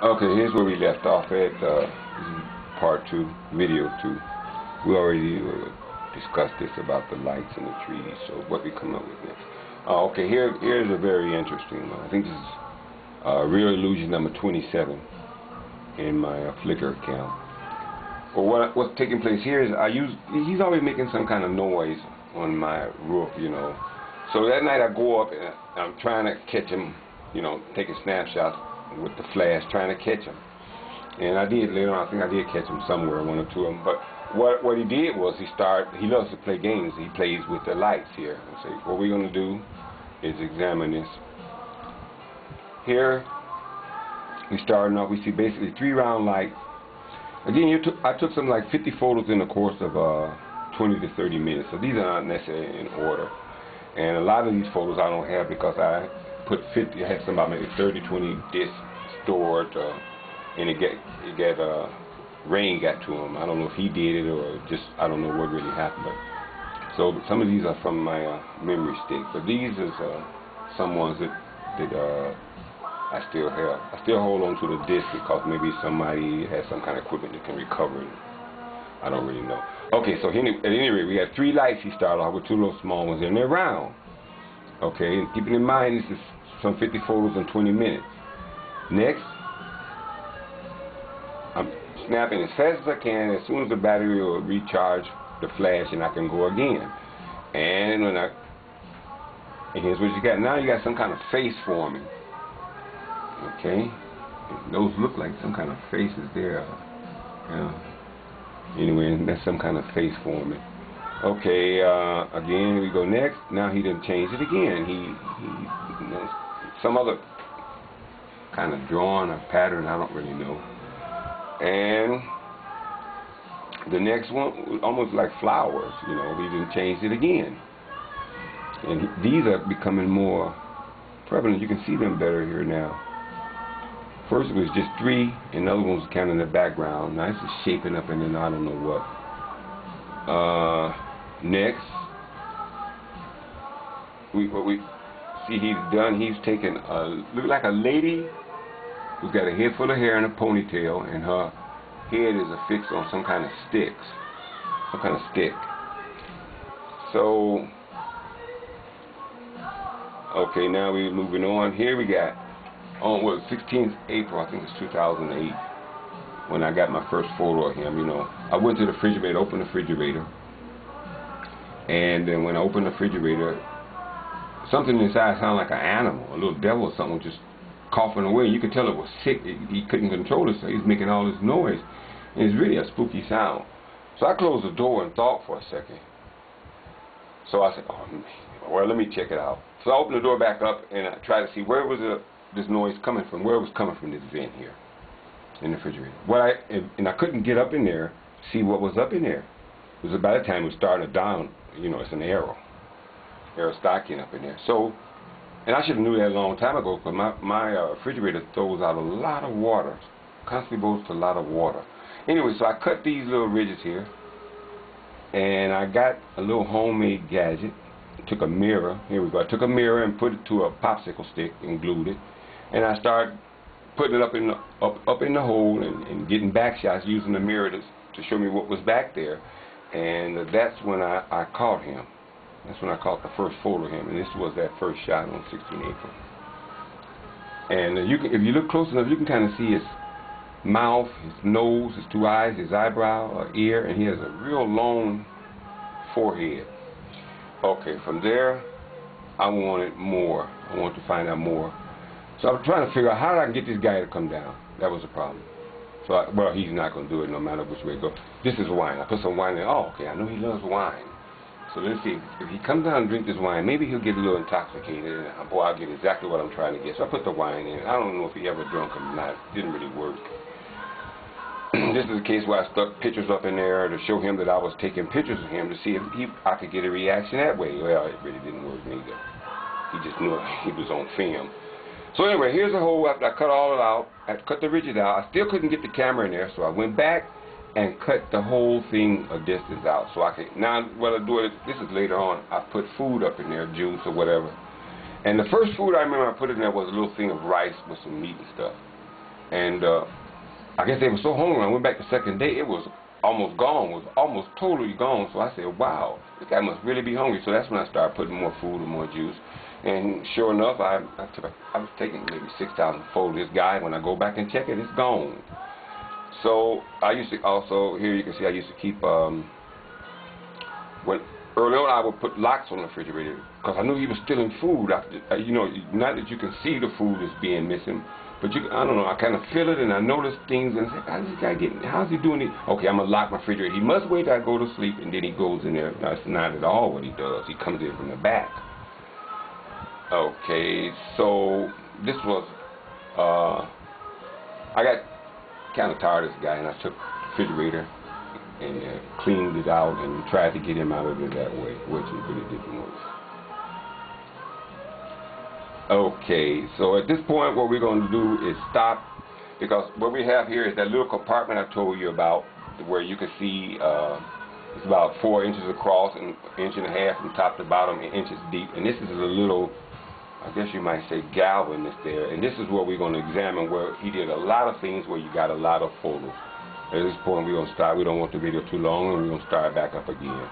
Okay, here's where we left off at. This is part 2, video 2. We already discussed this about the lights and the trees, so what we come up with next. Okay, here's a very interesting one. I think this is Real Illusion number 27 in my Flickr account. Well, what's taking place here is he's always making some kind of noise on my roof, you know. So that night I go up and I'm trying to catch him, you know, taking snapshots with the flash, trying to catch him. And I did later on. I think I did catch him somewhere, one or two of them. But what he did was he loves to play games. He plays with the lights here. And so what we're going to do is examine this. Here we starting off. We see basically 3 round lights. Again, I took something like 50 photos in the course of 20 to 30 minutes. So these are not necessarily in order. And a lot of these photos I don't have because I put 50. I had some about maybe 30, 20 discs stored, and rain got to them. I don't know if he did it or just I don't know what really happened. But so some of these are from my memory stick, but these is some ones that I still have. I still hold on to the disc because maybe somebody has some kind of equipment that can recover it. I don't really know. Okay, so at any rate, we have 3 lights. He started off with 2 little small ones, and they're round. Okay, and keeping in mind this is some 50 photos in 20 minutes. Next, I'm snapping as fast as I can. As soon as the battery will recharge the flash, and I can go again. And here's what you got. Now you got some kind of face forming. Okay, those look like some kind of faces there. Anyway, that's some kind of face forming. Okay, again we go next. Now he didn't change it again. He you know, some other kind of drawing or pattern, I don't really know. And the next one was almost like flowers, you know. He didn't change it again. And these are becoming more prevalent. You can see them better here now. First it was just 3, and the other one was kind of in the background. Now this is shaping up and then I don't know what. Next, what we see he's done, he's taken look like a lady who's got a head full of hair and a ponytail, and her head is affixed on some kind of sticks, some kind of stick. So, okay, now we're moving on. Here we got on 16th April, I think it's 2008, when I got my first photo of him. You know, I went to the refrigerator, opened the refrigerator, and then when I opened the refrigerator, something inside sounded like an animal, a little devil or something, just coughing away. You could tell it was sick. He couldn't control it, so he was making all this noise. And it's really a spooky sound. So I closed the door and thought for a second. So I said, oh, well, let me check it out. So I opened the door back up and I tried to see where was this noise coming from, where it was coming from this vent here in the refrigerator. And I couldn't get up in there to see what was up in there. It was by the time it was starting to down, you know, it's an AERO stocking up in there. So, and I should have knew that a long time ago, because my refrigerator throws out a lot of water, constantly boasts a lot of water. Anyway, so I cut these little ridges here, and I got a little homemade gadget. Took a mirror. Here we go. I took a mirror and put it to a popsicle stick and glued it, and I started putting it up in the hole and getting back shots using the mirror to show me what was back there. And that's when I caught him. That's when I caught the first photo of him, and this was that first shot on 16 April. And if you look close enough, you can kind of see his mouth, his nose, his 2 eyes, his eyebrow, ear, and he has a real long forehead. Okay, from there, I wanted more. I wanted to find out more. So I was trying to figure out how I can get this guy to come down. That was the problem. So, well, he's not going to do it no matter which way it goes. This is wine. I put some wine in. Oh, okay, I know he loves wine. So let's see, if he comes down and drinks this wine, maybe he'll get a little intoxicated, and boy, I'll get exactly what I'm trying to get. So I put the wine in. I don't know if he ever drunk or not. It didn't really work. This is a case where I stuck pictures up in there to show him that I was taking pictures of him to see if I could get a reaction that way. Well, it really didn't work neither. He just knew he was on film. So anyway, here's the hole. I cut all it out. I cut the ridges out. I still couldn't get the camera in there, so I went back and cut the whole thing a distance out so I could. Now what I do is, this is later on, I put food up in there, juice or whatever. And the first food I remember I put in there was a little thing of rice with some meat and stuff. And I guess they were so hungry. When I went back the second day, it was almost gone. It was almost totally gone. So I said, wow, this guy must really be hungry. So that's when I started putting more food and more juice. And sure enough, I was taking maybe 6,000 fold of this guy. When I go back and check it, it's gone. So I used to also, here you can see I used to keep, early on I would put locks on the refrigerator because I knew he was stealing food. You know, not that you can see the food is being missing, but I don't know, I kind of feel it and I notice things and I say, how's this guy getting, how's he doing it? Okay, I'm going to lock my refrigerator. He must wait till I go to sleep and then he goes in there. That's not at all what he does. He comes in from the back. Okay, so this was, I got kind of tired of this guy and I took the refrigerator and cleaned it out and tried to get him out of it that way, which it really didn't work. Okay, so at this point what we're going to do is stop, because what we have here is that little compartment I told you about where you can see it's about 4 inches across and 1.5 inches from top to bottom and inches deep, and this is a little, I guess you might say, galvan that's there, and this is what we're going to examine where he did a lot of things where you got a lot of photos. At this point we're going to start. We don't want the video too long and we're going to start back up again.